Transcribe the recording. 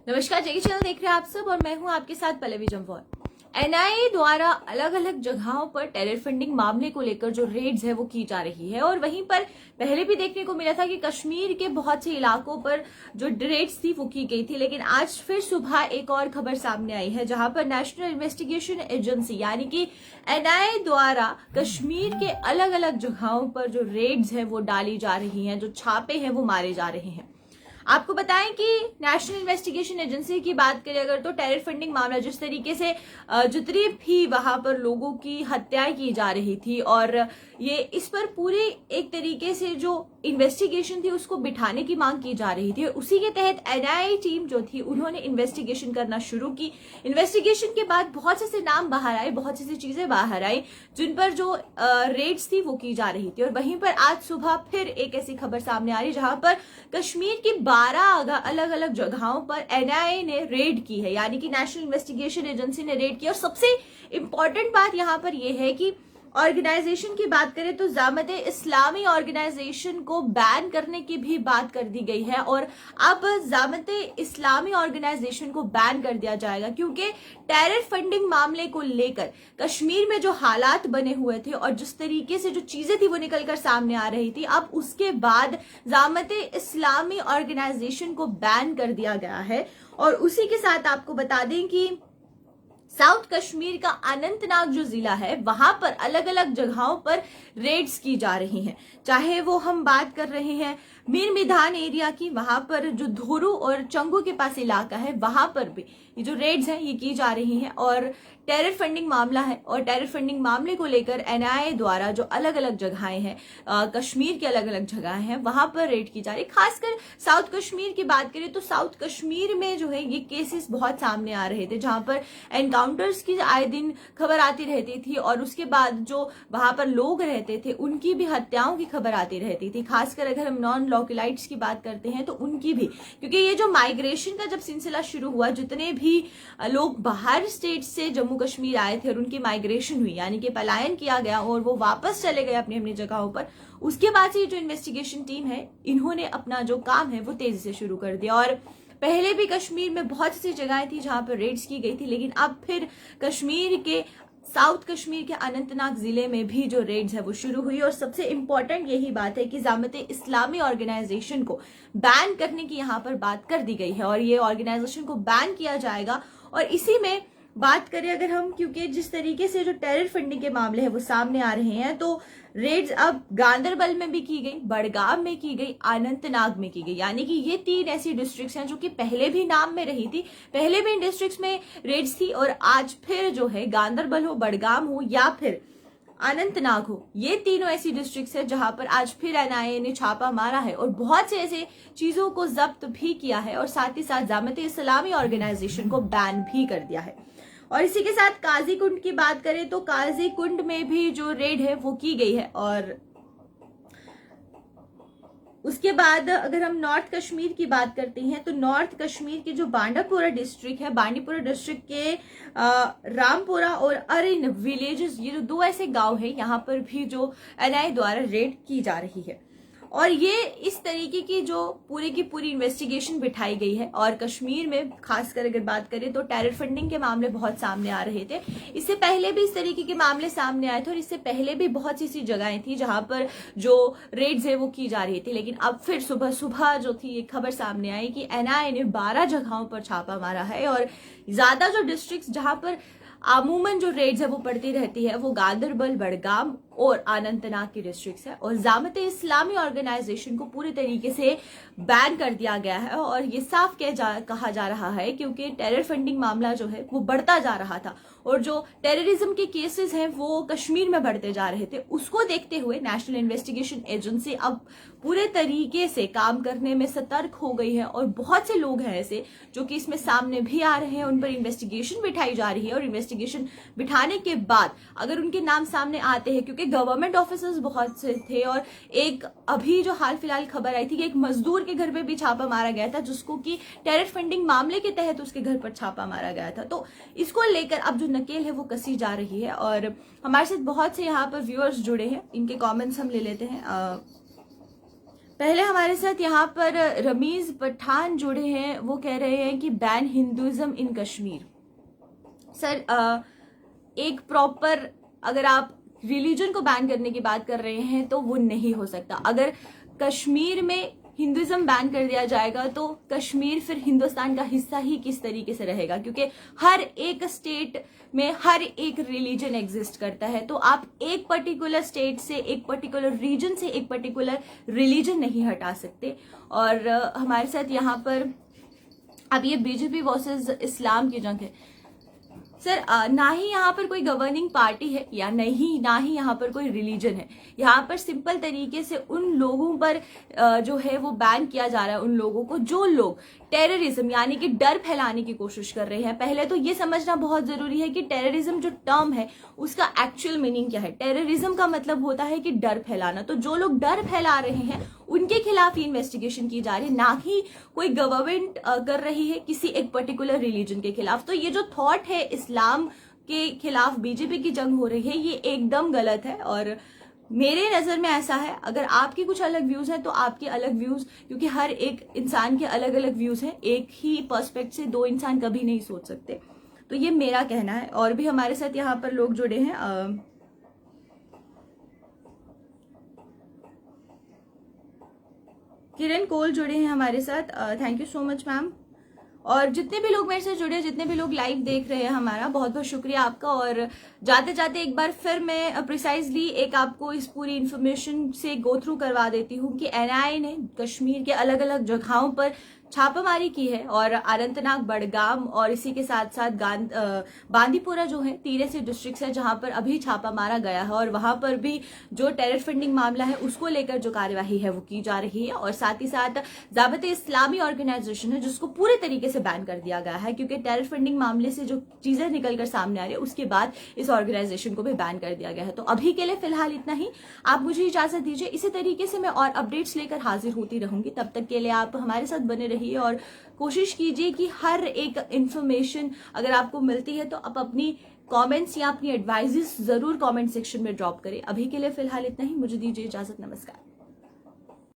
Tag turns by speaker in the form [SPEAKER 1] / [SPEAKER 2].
[SPEAKER 1] नमस्कार, जेके चैनल देख रहे हैं आप सब और मैं हूं आपके साथ पल्लवी जम्वाल। एनआईए द्वारा अलग अलग जगहों पर टेरर फंडिंग मामले को लेकर जो रेड्स है वो की जा रही है और वहीं पर पहले भी देखने को मिला था कि कश्मीर के बहुत से इलाकों पर जो रेड्स थी वो की गई थी, लेकिन आज फिर सुबह एक और खबर सामने आई है जहां पर नेशनल इन्वेस्टिगेशन एजेंसी यानी कि एनआईए द्वारा कश्मीर के अलग अलग जगहों पर जो रेड्स है वो डाली जा रही हैं, जो छापे हैं वो मारे जा रहे हैं। आपको बताएं कि नेशनल इन्वेस्टिगेशन एजेंसी की बात करें अगर तो टेरर फंडिंग मामला जिस तरीके से जितनी भी वहां पर लोगों की हत्याएं की जा रही थी और ये इस पर पूरे एक तरीके से जो इन्वेस्टिगेशन थी उसको बिठाने की मांग की जा रही थी, उसी के तहत एनआईए टीम जो थी उन्होंने इन्वेस्टिगेशन करना शुरू की। इन्वेस्टिगेशन के बाद बहुत से ऐसे नाम बाहर आए, बहुत सी चीजें बाहर आई जिन पर जो रेड्स थी वो की जा रही थी और वहीं पर आज सुबह फिर एक ऐसी खबर सामने आ रही जहां पर कश्मीर की 12 अलग अलग जगहों पर एनआईए ने रेड की है, यानी कि नेशनल इन्वेस्टिगेशन एजेंसी ने रेड की। और सबसे इंपॉर्टेंट बात यहां पर यह है कि ऑर्गेनाइजेशन की बात करें तो जामते इस्लामी ऑर्गेनाइजेशन को बैन करने की भी बात कर दी गई है और अब जामते इस्लामी ऑर्गेनाइजेशन को बैन कर दिया जाएगा क्योंकि टेरर फंडिंग मामले को लेकर कश्मीर में जो हालात बने हुए थे और जिस तरीके से जो चीजें थी वो निकलकर सामने आ रही थी, अब उसके बाद जामते इस्लामी ऑर्गेनाइजेशन को बैन कर दिया गया है। और उसी के साथ आपको बता दें कि साउथ कश्मीर का अनंतनाग जो जिला है वहां पर अलग अलग जगहों पर रेड्स की जा रही हैं, चाहे वो हम बात कर रहे हैं मीर मैदान एरिया की, वहां पर जो धोरू और चंगू के पास इलाका है वहां पर भी ये जो रेड्स हैं ये की जा रही हैं और टेरर फंडिंग मामला है और टेरर फंडिंग मामले को लेकर एनआईए द्वारा जो अलग अलग जगहें हैं कश्मीर की अलग अलग जगहें हैं वहां पर रेड की जा रही है। खासकर साउथ कश्मीर की बात करें तो साउथ कश्मीर में जो है ये केसेस बहुत सामने आ रहे थे जहां पर एनकाउंटर्स की आए दिन खबर आती रहती थी और उसके बाद जो वहां पर लोग रहते थे उनकी भी हत्याओं की खबर आती रहती थी। खासकर अगर हम नॉन लॉकलाइट्स की बात करते हैं तो उनकी भी, क्योंकि ये जो माइग्रेशन का जब सिलसिला शुरू हुआ जितने भी लोग बाहर स्टेट से जम्मू कश्मीर आए थे और उनकी माइग्रेशन हुई यानी कि पलायन किया गया और वो वापस चले गए अपनी अपनी जगहों पर, उसके बाद से जो इन्वेस्टिगेशन टीम है इन्होंने अपना जो काम है वो तेजी से शुरू कर दिया। और पहले भी कश्मीर में बहुत सी जगहें थी जहां पर रेड्स की गई थी, लेकिन अब फिर कश्मीर के साउथ कश्मीर के अनंतनाग जिले में भी जो रेड्स है वो शुरू हुई और सबसे इंपॉर्टेंट यही बात है कि जामते इस्लामी ऑर्गेनाइजेशन को बैन करने की यहाँ पर बात कर दी गई है और ये ऑर्गेनाइजेशन को बैन किया जाएगा। और इसी में बात करें अगर हम, क्योंकि जिस तरीके से जो टेरर फंडिंग के मामले हैं वो सामने आ रहे हैं तो रेड्स अब गांदरबल में भी की गई, बड़गाम में की गई, अनंतनाग में की गई, यानी कि ये 3 ऐसी डिस्ट्रिक्ट्स हैं जो कि पहले भी नाम में रही थी, पहले भी इन डिस्ट्रिक्ट्स में रेड्स थी और आज फिर जो है गांदरबल हो, बड़गाम हो या फिर अनंतनाग हो, ये तीनों ऐसी डिस्ट्रिक्ट्स है जहां पर आज फिर एनआईए ने छापा मारा है और बहुत से ऐसे चीजों को जब्त भी किया है और साथ ही साथ जामते इस्लामी ऑर्गेनाइजेशन को बैन भी कर दिया है। और इसी के साथ काजी कुंड की बात करें तो काजी कुंड में भी जो रेड है वो की गई है। और उसके बाद अगर हम नॉर्थ कश्मीर की बात करते हैं तो नॉर्थ कश्मीर के जो बांडीपुरा डिस्ट्रिक्ट है, बांडीपुरा डिस्ट्रिक्ट के रामपुरा और अरिन विलेजेस, ये जो 2 ऐसे गांव है यहाँ पर भी जो एनआईए द्वारा रेड की जा रही है और ये इस तरीके की जो पूरी की पूरी इन्वेस्टिगेशन बिठाई गई है। और कश्मीर में खासकर अगर बात करें तो टेरर फंडिंग के मामले बहुत सामने आ रहे थे, इससे पहले भी इस तरीके के मामले सामने आए थे और इससे पहले भी बहुत सी ऐसी जगहें थी जहां पर जो रेड्स है वो की जा रही थी, लेकिन अब फिर सुबह सुबह जो थी एक खबर सामने आई कि एनआईए ने 12 जगहों पर छापा मारा है और ज्यादा जो डिस्ट्रिक्ट जहां पर अमूमन जो रेड्स है वो पड़ती रहती है वो गांदरबल, बड़गाम और अनंतनाग की डिस्ट्रिक्ट्स है और जामते इस्लामी ऑर्गेनाइजेशन को पूरी तरीके से बैन कर दिया गया है। और ये साफ कहा जा रहा है क्योंकि टेरर फंडिंग मामला जो है वो बढ़ता जा रहा था और जो टेररिज्म के केसेस हैं वो कश्मीर में बढ़ते जा रहे थे, उसको देखते हुए नेशनल इन्वेस्टिगेशन एजेंसी अब पूरे तरीके से काम करने में सतर्क हो गई है और बहुत से लोग हैं ऐसे जो कि इसमें सामने भी आ रहे हैं, उन पर इन्वेस्टिगेशन बिठाई जा रही है और इन्वेस्टिगेशन बिठाने के बाद अगर उनके नाम सामने आते हैं, क्योंकि गवर्नमेंट ऑफिसर्स बहुत से थे और एक अभी जो हाल फिलहाल खबर आई थी कि एक मजदूर के घर पे भी छापा मारा गया था जिसको कि टेरर फंडिंग मामले के तहत उसके घर पर छापा मारा गया था, तो इसको लेकर अब जो नकेल है वो कसी जा रही है। और हमारे साथ बहुत से यहाँ पर व्यूअर्स जुड़े हैं, इनके कमेंट्स हम ले लेते हैं। पहले हमारे साथ यहाँ पर रमीज पठान जुड़े हैं, वो कह रहे हैं कि बैन हिंदुइज्म इन कश्मीर। सर एक प्रॉपर, अगर आप रिलीजन को बैन करने की बात कर रहे हैं तो वो नहीं हो सकता। अगर कश्मीर में हिंदुइज्म बैन कर दिया जाएगा तो कश्मीर फिर हिंदुस्तान का हिस्सा ही किस तरीके से रहेगा, क्योंकि हर एक स्टेट में हर एक रिलीजन एग्जिस्ट करता है। तो आप एक पर्टिकुलर स्टेट से, एक पर्टिकुलर रीजन से एक पर्टिकुलर रिलीजन नहीं हटा सकते। और हमारे साथ यहाँ पर अब ये बीजेपी वर्सेस इस्लाम की जंग है। सर ना ही यहाँ पर कोई गवर्निंग पार्टी है या ना ही यहाँ पर कोई रिलीजन है। यहाँ पर सिंपल तरीके से उन लोगों पर जो है वो बैन किया जा रहा है, उन लोगों को जो लोग टेररिज्म यानी कि डर फैलाने की कोशिश कर रहे हैं। पहले तो ये समझना बहुत जरूरी है कि टेररिज्म जो टर्म है उसका एक्चुअल मीनिंग क्या है। टेररिज्म का मतलब होता है कि डर फैलाना। तो जो लोग डर फैला रहे हैं उनके खिलाफ ही इन्वेस्टिगेशन की जा रही है, ना ही कोई गवर्नमेंट कर रही है किसी एक पर्टिकुलर रिलीजन के खिलाफ। तो ये जो थॉट है इस्लाम के खिलाफ बीजेपी की जंग हो रही है, ये एकदम गलत है। और मेरे नजर में ऐसा है, अगर आपकी कुछ अलग व्यूज हैं तो आपके अलग व्यूज, क्योंकि हर एक इंसान के अलग अलग व्यूज हैं, एक ही पर्सपेक्ट से दो इंसान कभी नहीं सोच सकते। तो ये मेरा कहना है। और भी हमारे साथ यहाँ पर लोग जुड़े हैं, किरण कोल जुड़े हैं हमारे साथ, thank you so much ma'am. और जितने भी लोग मेरे से जुड़े हैं, जितने भी लोग लाइव देख रहे हैं, हमारा बहुत बहुत शुक्रिया आपका। और जाते जाते एक बार फिर मैं प्रिसाइजली एक आपको इस पूरी इन्फॉर्मेशन से गो थ्रू करवा देती हूँ कि एनआईए ने कश्मीर के अलग अलग जगहों पर छापामारी की है। और अनंतनाग, बड़गाम और इसी के साथ साथ बांदीपुरा जो है, 13 डिस्ट्रिक्ट है जहां पर अभी छापा मारा गया है। और वहां पर भी जो टेरर फंडिंग मामला है उसको लेकर जो कार्यवाही है वो की जा रही है। और साथ ही साथ जाबते इस्लामी ऑर्गेनाइजेशन है जिसको पूरे तरीके से बैन कर दिया गया है, क्योंकि टेरर फंडिंग मामले से जो चीजें निकलकर सामने आ रही है उसके बाद इस ऑर्गेनाइजेशन को भी बैन कर दिया गया है। तो अभी के लिए फिलहाल इतना ही, आप मुझे इजाजत दीजिए। इसी तरीके से मैं और अपडेट्स लेकर हाजिर होती रहूंगी। तब तक के लिए आप हमारे साथ बने रहिए और कोशिश कीजिए कि हर एक इंफॉर्मेशन अगर आपको मिलती है तो आप अपनी कमेंट्स या अपनी एडवाइजेस जरूर कमेंट सेक्शन में ड्रॉप करें। अभी के लिए फिलहाल इतना ही, मुझे दीजिए इजाजत, नमस्कार।